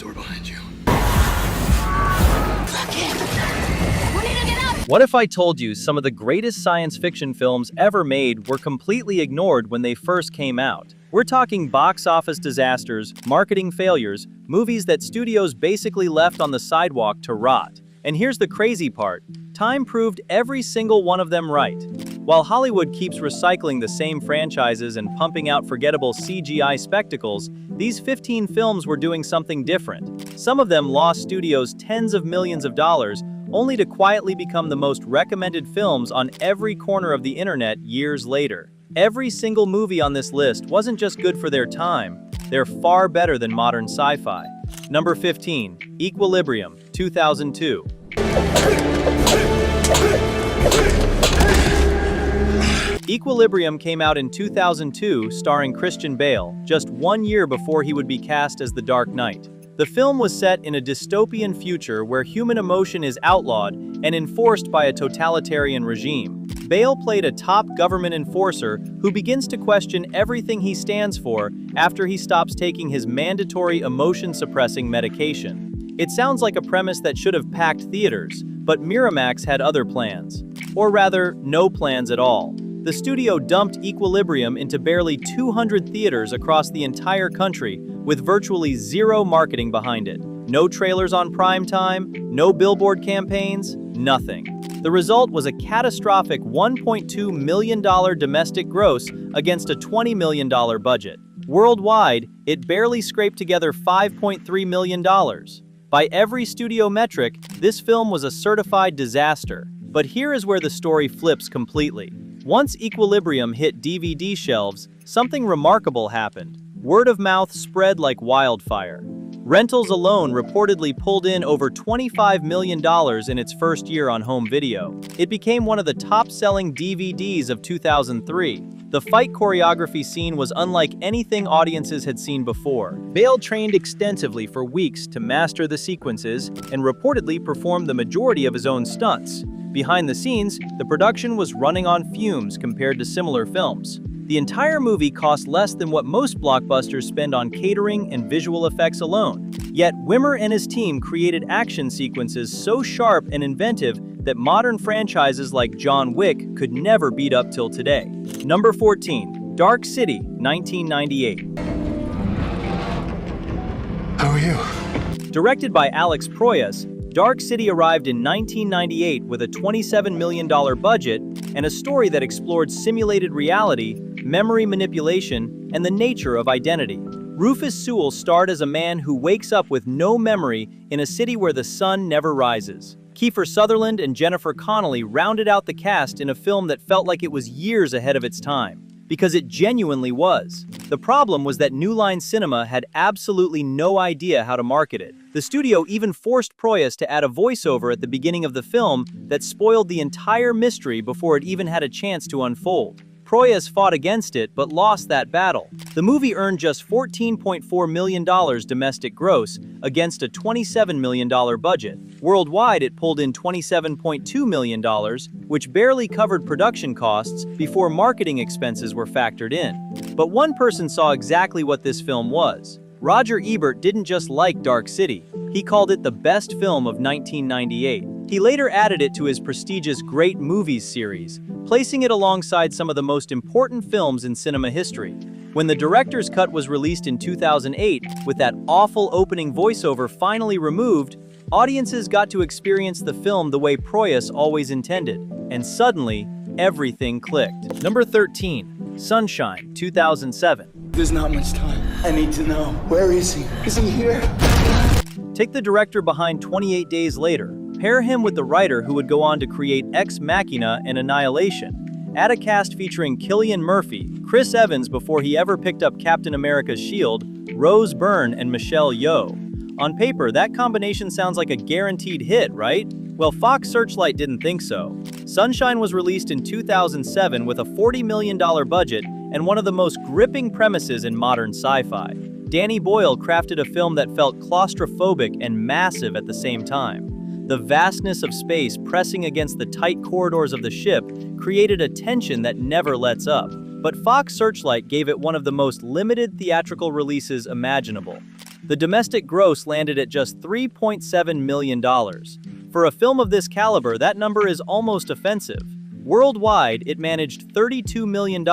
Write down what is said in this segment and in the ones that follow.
door behind you. What if I told you some of the greatest science fiction films ever made were completely ignored when they first came out? We're talking box office disasters, marketing failures, movies that studios basically left on the sidewalk to rot. And here's the crazy part. Time proved every single one of them right. While Hollywood keeps recycling the same franchises and pumping out forgettable CGI spectacles, these 15 films were doing something different. Some of them lost studios tens of millions of dollars, only to quietly become the most recommended films on every corner of the internet years later. Every single movie on this list wasn't just good for their time, they're far better than modern sci-fi. Number 15, Equilibrium, 2002. Equilibrium came out in 2002, starring Christian Bale, just 1 year before he would be cast as the Dark Knight. The film was set in a dystopian future where human emotion is outlawed and enforced by a totalitarian regime. Bale played a top government enforcer who begins to question everything he stands for after he stops taking his mandatory emotion-suppressing medication. It sounds like a premise that should have packed theaters, but Miramax had other plans. Or rather, no plans at all. The studio dumped Equilibrium into barely 200 theaters across the entire country, with virtually zero marketing behind it. No trailers on prime time, no billboard campaigns, nothing. The result was a catastrophic $1.2 million domestic gross against a $20 million budget. Worldwide, it barely scraped together $5.3 million. By every studio metric, this film was a certified disaster. But here is where the story flips completely. Once Equilibrium hit DVD shelves, something remarkable happened. Word of mouth spread like wildfire. Rentals alone reportedly pulled in over $25 million in its first year on home video. It became one of the top-selling DVDs of 2003. The fight choreography scene was unlike anything audiences had seen before. Bale trained extensively for weeks to master the sequences and reportedly performed the majority of his own stunts. Behind the scenes, the production was running on fumes compared to similar films. The entire movie cost less than what most blockbusters spend on catering and visual effects alone. Yet Wimmer and his team created action sequences so sharp and inventive that modern franchises like John Wick could never beat up till today. Number 14, Dark City, 1998. How are you? Directed by Alex Proyas, Dark City arrived in 1998 with a $27 million budget and a story that explored simulated reality, memory manipulation, and the nature of identity. Rufus Sewell starred as a man who wakes up with no memory in a city where the sun never rises. Kiefer Sutherland and Jennifer Connelly rounded out the cast in a film that felt like it was years ahead of its time. Because it genuinely was. The problem was that New Line Cinema had absolutely no idea how to market it. The studio even forced Proyas to add a voiceover at the beginning of the film that spoiled the entire mystery before it even had a chance to unfold. Proyas fought against it but lost that battle. The movie earned just $14.4 million domestic gross against a $27 million budget. Worldwide, it pulled in $27.2 million, which barely covered production costs before marketing expenses were factored in. But one person saw exactly what this film was. Roger Ebert didn't just like Dark City. He called it the best film of 1998. He later added it to his prestigious Great Movies series, placing it alongside some of the most important films in cinema history. When the director's cut was released in 2008, with that awful opening voiceover finally removed, audiences got to experience the film the way Proyas always intended, and suddenly, everything clicked. Number 13, Sunshine, 2007. There's not much time. I need to know. Where is he? Is he here? Take the director behind 28 Days Later. Pair him with the writer who would go on to create Ex Machina and Annihilation. Add a cast featuring Cillian Murphy, Chris Evans before he ever picked up Captain America's shield, Rose Byrne, and Michelle Yeoh. On paper, that combination sounds like a guaranteed hit, right? Well, Fox Searchlight didn't think so. Sunshine was released in 2007 with a $40 million budget and one of the most gripping premises in modern sci-fi. Danny Boyle crafted a film that felt claustrophobic and massive at the same time. The vastness of space pressing against the tight corridors of the ship created a tension that never lets up. But Fox Searchlight gave it one of the most limited theatrical releases imaginable. The domestic gross landed at just $3.7 million. For a film of this caliber, that number is almost offensive. Worldwide, it managed $32 million,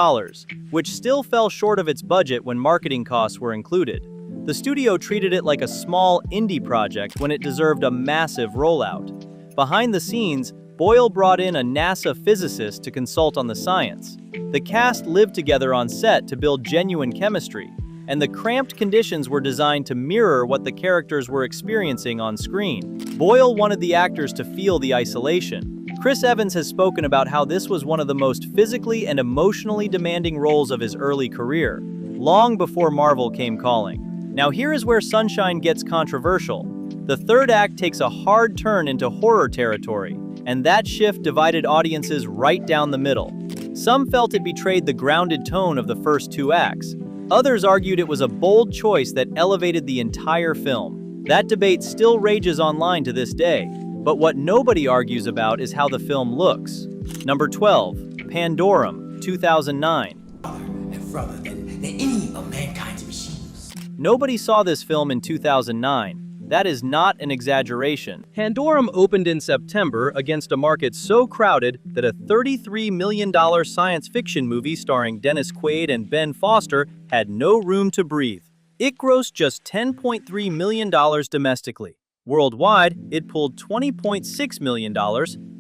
which still fell short of its budget when marketing costs were included. The studio treated it like a small indie project when it deserved a massive rollout. Behind the scenes, Boyle brought in a NASA physicist to consult on the science. The cast lived together on set to build genuine chemistry, and the cramped conditions were designed to mirror what the characters were experiencing on screen. Boyle wanted the actors to feel the isolation. Chris Evans has spoken about how this was one of the most physically and emotionally demanding roles of his early career, long before Marvel came calling. Now here is where Sunshine gets controversial. The third act takes a hard turn into horror territory, and that shift divided audiences right down the middle. Some felt it betrayed the grounded tone of the first two acts. Others argued it was a bold choice that elevated the entire film. That debate still rages online to this day. But what nobody argues about is how the film looks. Number 12, Pandorum, 2009. Rather than any of mankind's machines. Nobody saw this film in 2009. That is not an exaggeration. Pandorum opened in September against a market so crowded that a $33 million science fiction movie starring Dennis Quaid and Ben Foster had no room to breathe. It grossed just $10.3 million domestically. Worldwide, it pulled $20.6 million,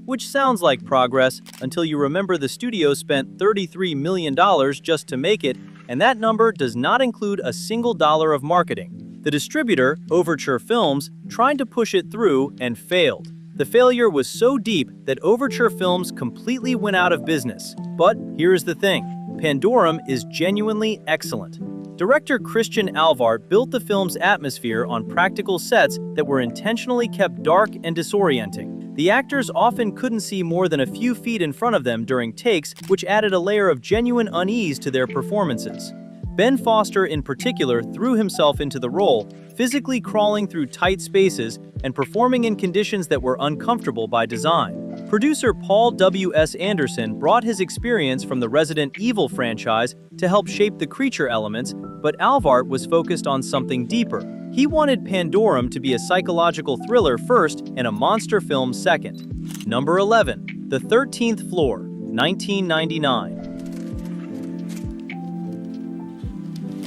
which sounds like progress until you remember the studio spent $33 million just to make it, and that number does not include a single dollar of marketing. The distributor, Overture Films, tried to push it through and failed. The failure was so deep that Overture Films completely went out of business. But here's the thing, Pandorum is genuinely excellent. Director Christian Alvart built the film's atmosphere on practical sets that were intentionally kept dark and disorienting. The actors often couldn't see more than a few feet in front of them during takes, which added a layer of genuine unease to their performances. Ben Foster in particular threw himself into the role, physically crawling through tight spaces and performing in conditions that were uncomfortable by design. Producer Paul W.S. Anderson brought his experience from the Resident Evil franchise to help shape the creature elements, but Alvart was focused on something deeper. He wanted Pandorum to be a psychological thriller first and a monster film second. Number 11, The 13th Floor, 1999.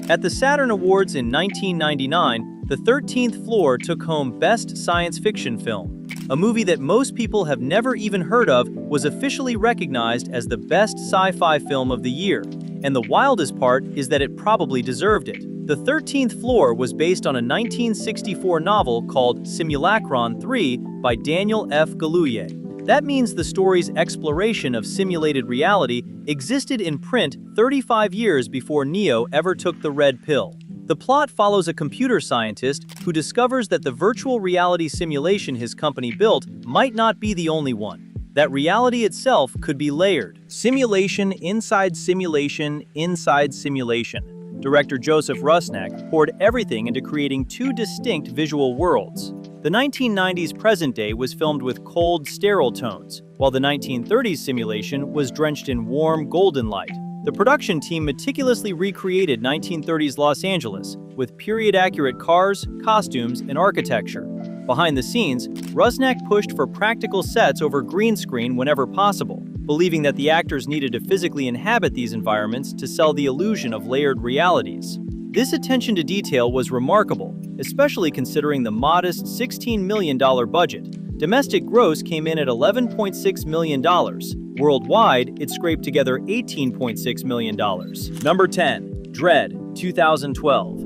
At the Saturn Awards in 1999, The 13th Floor took home Best Science Fiction Film. A movie that most people have never even heard of was officially recognized as the best sci-fi film of the year. And the wildest part is that it probably deserved it. The 13th Floor was based on a 1964 novel called Simulacron 3 by Daniel F. Galouye. That means the story's exploration of simulated reality existed in print 35 years before Neo ever took the red pill. The plot follows a computer scientist who discovers that the virtual reality simulation his company built might not be the only one. That reality itself could be layered. Simulation inside simulation inside simulation. Director Joseph Rusnak poured everything into creating two distinct visual worlds. The 1990s present day was filmed with cold, sterile tones, while the 1930s simulation was drenched in warm, golden light. The production team meticulously recreated 1930s Los Angeles with period-accurate cars, costumes, and architecture. Behind the scenes, Rusnak pushed for practical sets over green screen whenever possible, believing that the actors needed to physically inhabit these environments to sell the illusion of layered realities. This attention to detail was remarkable, especially considering the modest $16 million budget. Domestic gross came in at $11.6 million. Worldwide, it scraped together $18.6 million. Number 10, Dredd, 2012.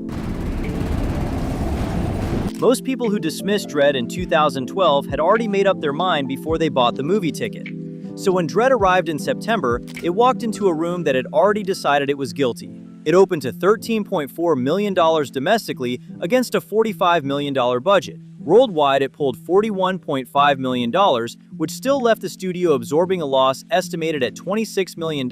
Most people who dismissed Dredd in 2012 had already made up their mind before they bought the movie ticket. So when Dredd arrived in September, it walked into a room that had already decided it was guilty. It opened to $13.4 million domestically against a $45 million budget. Worldwide, it pulled $41.5 million, which still left the studio absorbing a loss estimated at $26 million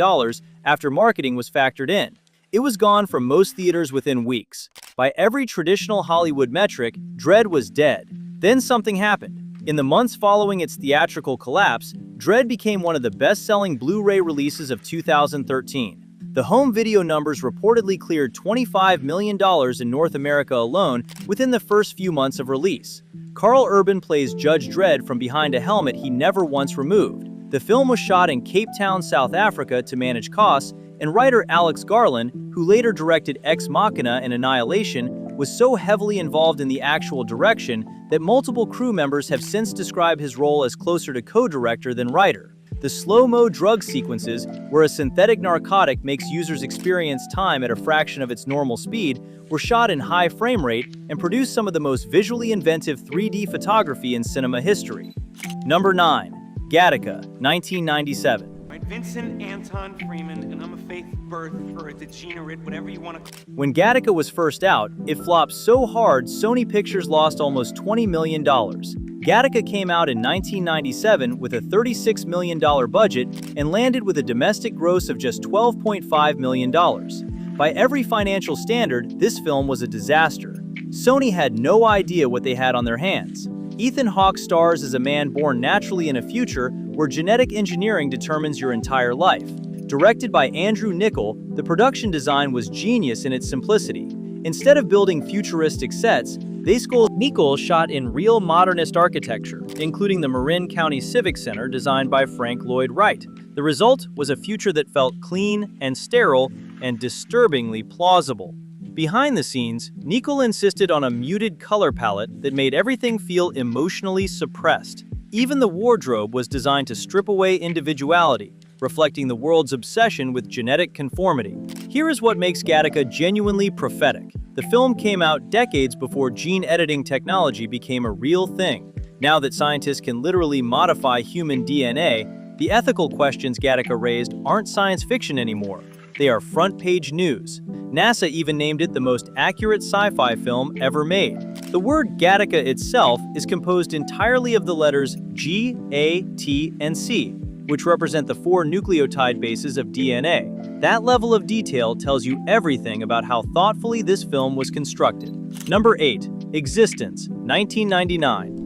after marketing was factored in. It was gone from most theaters within weeks. By every traditional Hollywood metric, Dredd was dead. Then something happened. In the months following its theatrical collapse, Dredd became one of the best-selling Blu-ray releases of 2013. The home video numbers reportedly cleared $25 million in North America alone within the first few months of release. Karl Urban plays Judge Dredd from behind a helmet he never once removed. The film was shot in Cape Town, South Africa to manage costs, and writer Alex Garland, who later directed Ex Machina and Annihilation, was so heavily involved in the actual direction that multiple crew members have since described his role as closer to co-director than writer. The slow-mo drug sequences, where a synthetic narcotic makes users experience time at a fraction of its normal speed, were shot in high frame rate and produced some of the most visually inventive 3D photography in cinema history. Number 9. Gattaca, 1997. Vincent Anton Freeman, and I'm a fake birth or a degenerate, whatever you want to. When Gattaca was first out, it flopped so hard Sony Pictures lost almost $20 million. Gattaca came out in 1997 with a $36 million budget and landed with a domestic gross of just $12.5 million. By every financial standard, this film was a disaster. Sony had no idea what they had on their hands. Ethan Hawke stars as a man born naturally in a future where genetic engineering determines your entire life. Directed by Andrew Niccol, the production design was genius in its simplicity. Instead of building futuristic sets, Niccol shot in real modernist architecture, including the Marin County Civic Center designed by Frank Lloyd Wright. The result was a future that felt clean and sterile and disturbingly plausible. Behind the scenes, Niccol insisted on a muted color palette that made everything feel emotionally suppressed. Even the wardrobe was designed to strip away individuality, reflecting the world's obsession with genetic conformity. Here is what makes Gattaca genuinely prophetic. The film came out decades before gene editing technology became a real thing. Now that scientists can literally modify human DNA, the ethical questions Gattaca raised aren't science fiction anymore. They are front-page news. NASA even named it the most accurate sci-fi film ever made. The word Gattaca itself is composed entirely of the letters G, A, T, and C, which represent the 4 nucleotide bases of DNA. That level of detail tells you everything about how thoughtfully this film was constructed. Number 8. eXistenZ, 1999.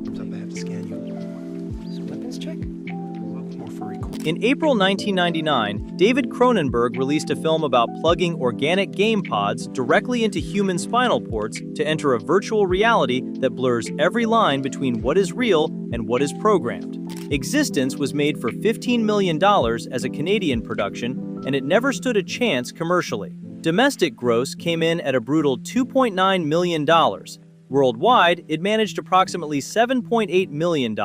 In April 1999, David Cronenberg released a film about plugging organic game pods directly into human spinal ports to enter a virtual reality that blurs every line between what is real and what is programmed. eXistenZ was made for $15 million as a Canadian production, and it never stood a chance commercially. Domestic gross came in at a brutal $2.9 million. Worldwide, it managed approximately $7.8 million.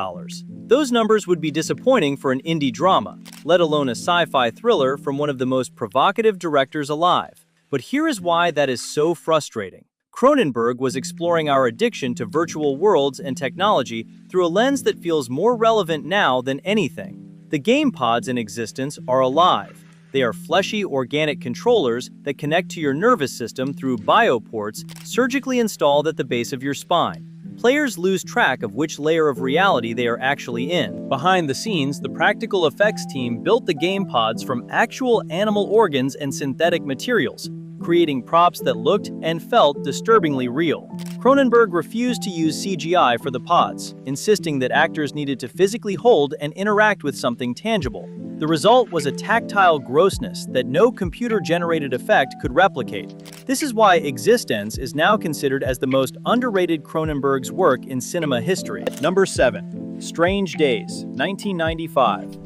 Those numbers would be disappointing for an indie drama, let alone a sci-fi thriller from one of the most provocative directors alive. But here is why that is so frustrating. Cronenberg was exploring our addiction to virtual worlds and technology through a lens that feels more relevant now than anything. The game pods in eXistenZ are alive. They are fleshy, organic controllers that connect to your nervous system through bioports surgically installed at the base of your spine. Players lose track of which layer of reality they are actually in. Behind the scenes, the practical effects team built the game pods from actual animal organs and synthetic materials, creating props that looked and felt disturbingly real. Cronenberg refused to use CGI for the pods, insisting that actors needed to physically hold and interact with something tangible. The result was a tactile grossness that no computer-generated effect could replicate. This is why eXistenZ is now considered as the most underrated Cronenberg's work in cinema history. Number 7. Strange Days, 1995.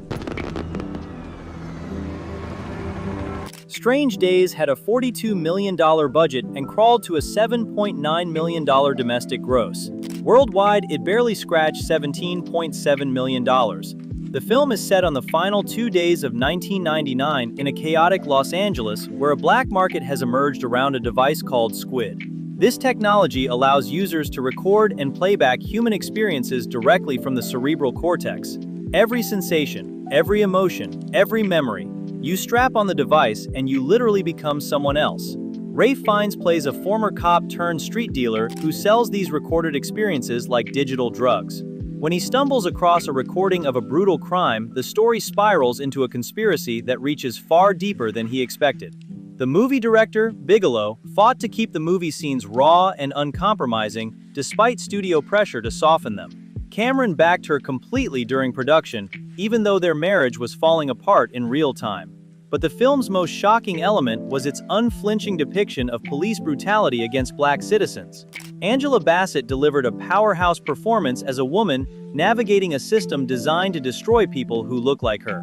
Strange Days had a $42 million budget and crawled to a $7.9 million domestic gross. Worldwide, it barely scratched $17.7 million. The film is set on the final 2 days of 1999 in a chaotic Los Angeles where a black market has emerged around a device called Squid. This technology allows users to record and playback human experiences directly from the cerebral cortex. Every sensation, every emotion, every memory. You strap on the device and you literally become someone else. Ralph Fiennes plays a former cop turned street dealer who sells these recorded experiences like digital drugs. When he stumbles across a recording of a brutal crime, the story spirals into a conspiracy that reaches far deeper than he expected. The movie director, Bigelow, fought to keep the movie scenes raw and uncompromising despite studio pressure to soften them. Cameron backed her completely during production, even though their marriage was falling apart in real time. But the film's most shocking element was its unflinching depiction of police brutality against black citizens. Angela Bassett delivered a powerhouse performance as a woman navigating a system designed to destroy people who look like her.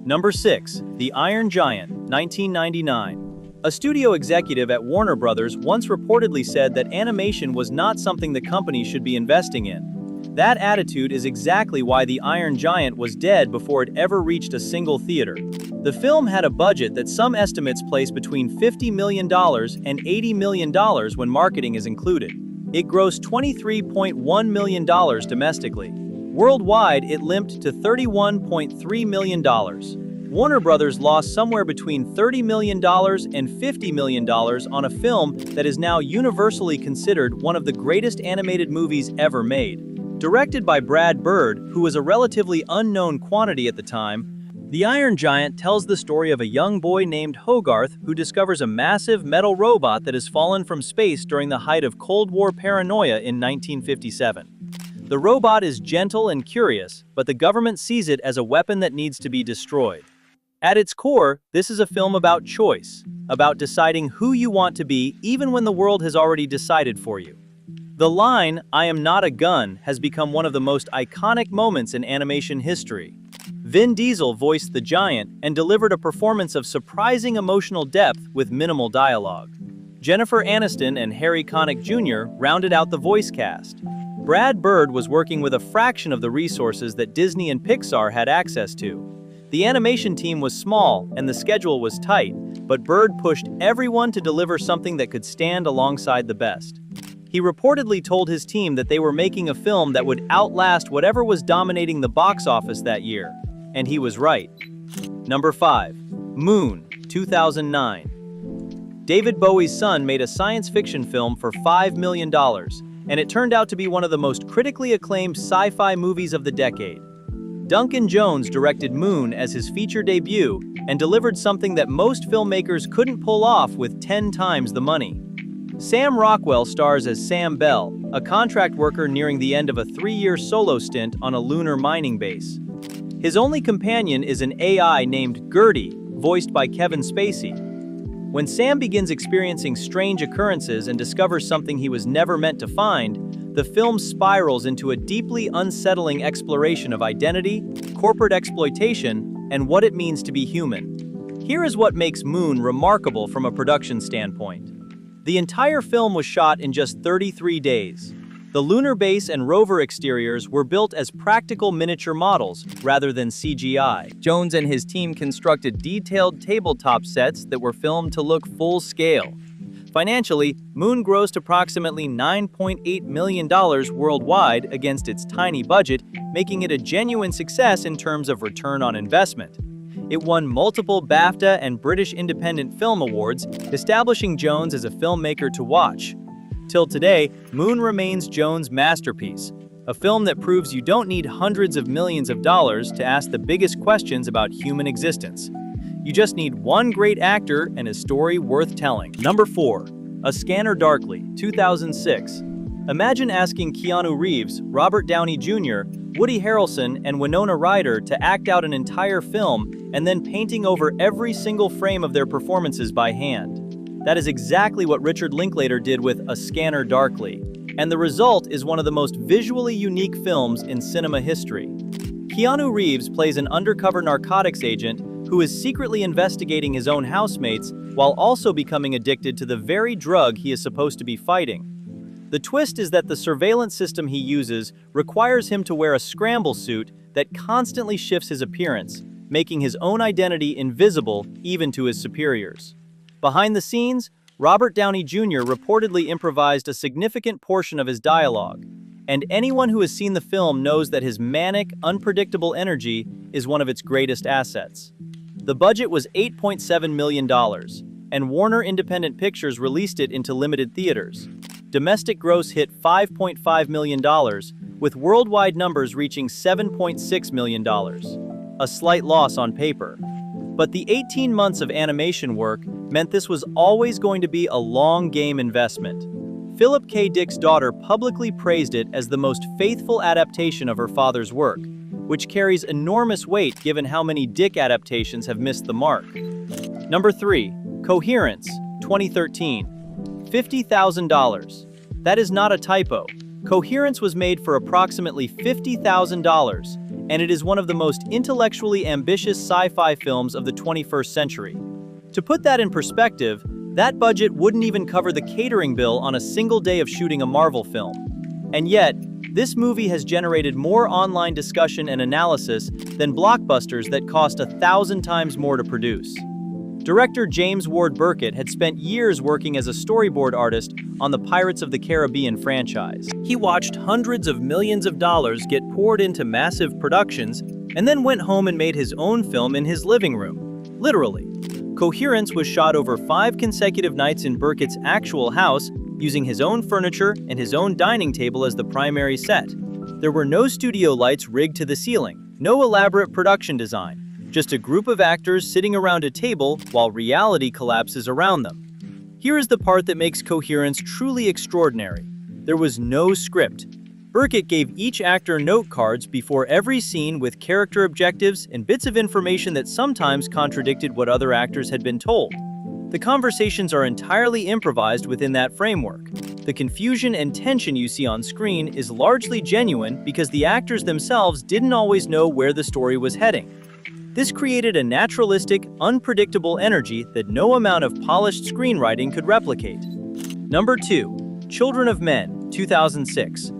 Number 6. The Iron Giant, 1999. A studio executive at Warner Brothers once reportedly said that animation was not something the company should be investing in. That attitude is exactly why The Iron Giant was dead before it ever reached a single theater. The film had a budget that some estimates place between $50 million and $80 million when marketing is included. It grossed $23.1 million domestically. Worldwide, it limped to $31.3 million. Warner Brothers lost somewhere between $30 million and $50 million on a film that is now universally considered one of the greatest animated movies ever made. Directed by Brad Bird, who was a relatively unknown quantity at the time, The Iron Giant tells the story of a young boy named Hogarth who discovers a massive metal robot that has fallen from space during the height of Cold War paranoia in 1957. The robot is gentle and curious, but the government sees it as a weapon that needs to be destroyed. At its core, this is a film about choice, about deciding who you want to be even when the world has already decided for you. The line, "I am not a gun," has become one of the most iconic moments in animation history. Vin Diesel voiced the giant and delivered a performance of surprising emotional depth with minimal dialogue. Jennifer Aniston and Harry Connick Jr. rounded out the voice cast. Brad Bird was working with a fraction of the resources that Disney and Pixar had access to. The animation team was small and the schedule was tight, but Bird pushed everyone to deliver something that could stand alongside the best. He reportedly told his team that they were making a film that would outlast whatever was dominating the box office that year. And he was right. Number 5. Moon, 2009. David Bowie's son made a science fiction film for $5 million, and it turned out to be one of the most critically acclaimed sci-fi movies of the decade. Duncan Jones directed Moon as his feature debut and delivered something that most filmmakers couldn't pull off with 10 times the money. Sam Rockwell stars as Sam Bell, a contract worker nearing the end of a 3-year solo stint on a lunar mining base. His only companion is an AI named Gertie, voiced by Kevin Spacey. When Sam begins experiencing strange occurrences and discovers something he was never meant to find, the film spirals into a deeply unsettling exploration of identity, corporate exploitation, and what it means to be human. Here is what makes Moon remarkable from a production standpoint. The entire film was shot in just 33 days. The lunar base and rover exteriors were built as practical miniature models rather than CGI. Jones and his team constructed detailed tabletop sets that were filmed to look full scale. Financially, Moon grossed approximately $9.8 million worldwide against its tiny budget, making it a genuine success in terms of return on investment. It won multiple BAFTA and British Independent Film Awards, establishing Jones as a filmmaker to watch. Till today, Moon remains Jones' masterpiece, a film that proves you don't need hundreds of millions of dollars to ask the biggest questions about human existence. You just need one great actor and a story worth telling. Number 4. A Scanner Darkly, 2006. Imagine asking Keanu Reeves, Robert Downey Jr., Woody Harrelson, and Winona Ryder to act out an entire film and then painting over every single frame of their performances by hand. That is exactly what Richard Linklater did with A Scanner Darkly, and the result is one of the most visually unique films in cinema history. Keanu Reeves plays an undercover narcotics agent who is secretly investigating his own housemates while also becoming addicted to the very drug he is supposed to be fighting. The twist is that the surveillance system he uses requires him to wear a scramble suit that constantly shifts his appearance, making his own identity invisible even to his superiors. Behind the scenes, Robert Downey Jr. reportedly improvised a significant portion of his dialogue, and anyone who has seen the film knows that his manic, unpredictable energy is one of its greatest assets. The budget was $8.7 million, and Warner Independent Pictures released it into limited theaters. Domestic gross hit $5.5 million, with worldwide numbers reaching $7.6 million. A slight loss on paper. But the 18 months of animation work meant this was always going to be a long game investment. Philip K. Dick's daughter publicly praised it as the most faithful adaptation of her father's work, which carries enormous weight given how many Dick adaptations have missed the mark. Number 3. Coherence, 2013. $50,000. That is not a typo. Coherence was made for approximately $50,000, and it is one of the most intellectually ambitious sci-fi films of the 21st century. To put that in perspective, that budget wouldn't even cover the catering bill on a single day of shooting a Marvel film. And yet, this movie has generated more online discussion and analysis than blockbusters that cost 1,000 times more to produce. Director James Ward Burkett had spent years working as a storyboard artist on the Pirates of the Caribbean franchise. He watched hundreds of millions of dollars get poured into massive productions and then went home and made his own film in his living room. Literally. Coherence was shot over 5 consecutive nights in Burkett's actual house, using his own furniture and his own dining table as the primary set. There were no studio lights rigged to the ceiling, no elaborate production design. Just a group of actors sitting around a table while reality collapses around them. Here is the part that makes Coherence truly extraordinary. There was no script. Burkett gave each actor note cards before every scene with character objectives and bits of information that sometimes contradicted what other actors had been told. The conversations are entirely improvised within that framework. The confusion and tension you see on screen is largely genuine because the actors themselves didn't always know where the story was heading. This created a naturalistic, unpredictable energy that no amount of polished screenwriting could replicate. Number 2. Children of Men, 2006.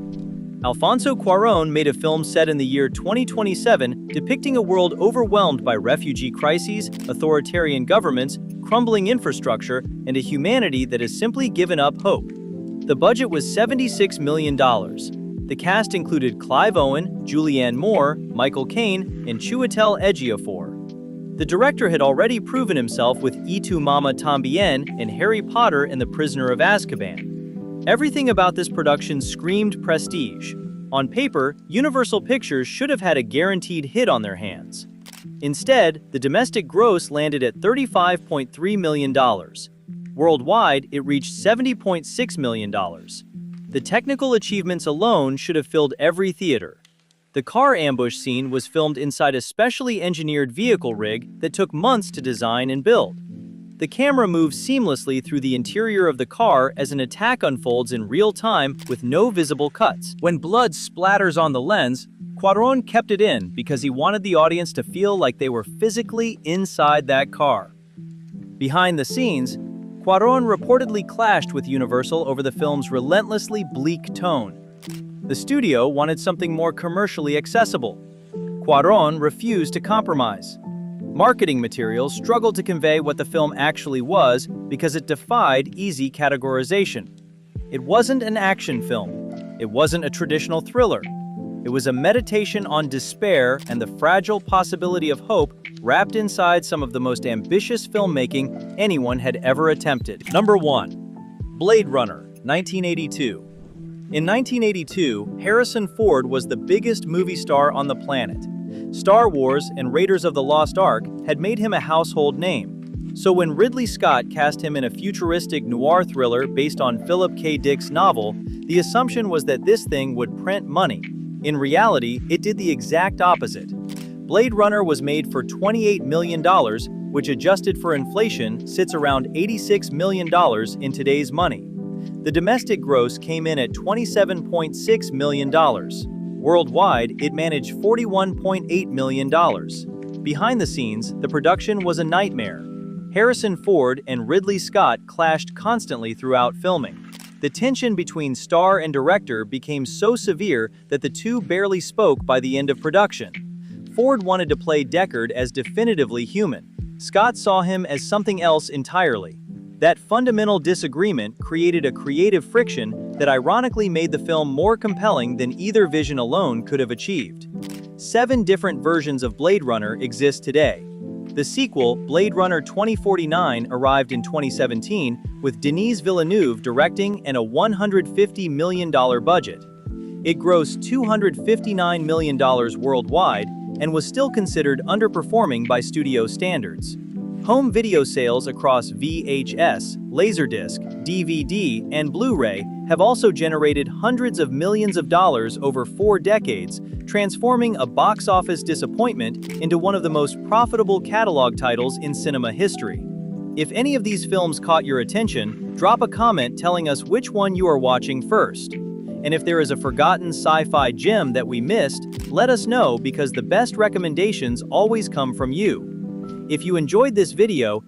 Alfonso Cuarón made a film set in the year 2027 depicting a world overwhelmed by refugee crises, authoritarian governments, crumbling infrastructure, and a humanity that has simply given up hope. The budget was $76 million. The cast included Clive Owen, Julianne Moore, Michael Caine, and Chiwetel Ejiofor. The director had already proven himself with Y Tu Mama Tambien and Harry Potter and the Prisoner of Azkaban. Everything about this production screamed prestige. On paper, Universal Pictures should have had a guaranteed hit on their hands. Instead, the domestic gross landed at $35.3 million. Worldwide, it reached $70.6 million. The technical achievements alone should have filled every theater. The car ambush scene was filmed inside a specially engineered vehicle rig that took months to design and build. The camera moves seamlessly through the interior of the car as an attack unfolds in real time with no visible cuts. When blood splatters on the lens, Cuarón kept it in because he wanted the audience to feel like they were physically inside that car. Behind the scenes, Cuarón reportedly clashed with Universal over the film's relentlessly bleak tone. The studio wanted something more commercially accessible. Cuarón refused to compromise. Marketing materials struggled to convey what the film actually was because it defied easy categorization. It wasn't an action film. It wasn't a traditional thriller. It was a meditation on despair and the fragile possibility of hope wrapped inside some of the most ambitious filmmaking anyone had ever attempted. Number 1. Blade Runner, 1982. In 1982, Harrison Ford was the biggest movie star on the planet. Star Wars and Raiders of the Lost Ark had made him a household name. So when Ridley Scott cast him in a futuristic noir thriller based on Philip K. Dick's novel, the assumption was that this thing would print money. In reality, it did the exact opposite. Blade Runner was made for $28 million, which adjusted for inflation sits around $86 million in today's money. The domestic gross came in at $27.6 million. Worldwide, it managed $41.8 million. Behind the scenes, the production was a nightmare. Harrison Ford and Ridley Scott clashed constantly throughout filming. The tension between star and director became so severe that the two barely spoke by the end of production. Ford wanted to play Deckard as definitively human. Scott saw him as something else entirely. That fundamental disagreement created a creative friction that ironically made the film more compelling than either vision alone could have achieved. 7 different versions of Blade Runner exist today. The sequel, Blade Runner 2049, arrived in 2017, with Denis Villeneuve directing and a $150 million budget. It grossed $259 million worldwide and was still considered underperforming by studio standards. Home video sales across VHS, Laserdisc, DVD, and Blu-ray have also generated hundreds of millions of dollars over 4 decades, transforming a box office disappointment into one of the most profitable catalog titles in cinema history. If any of these films caught your attention, drop a comment telling us which one you are watching first. And if there is a forgotten sci-fi gem that we missed, let us know because the best recommendations always come from you. If you enjoyed this video,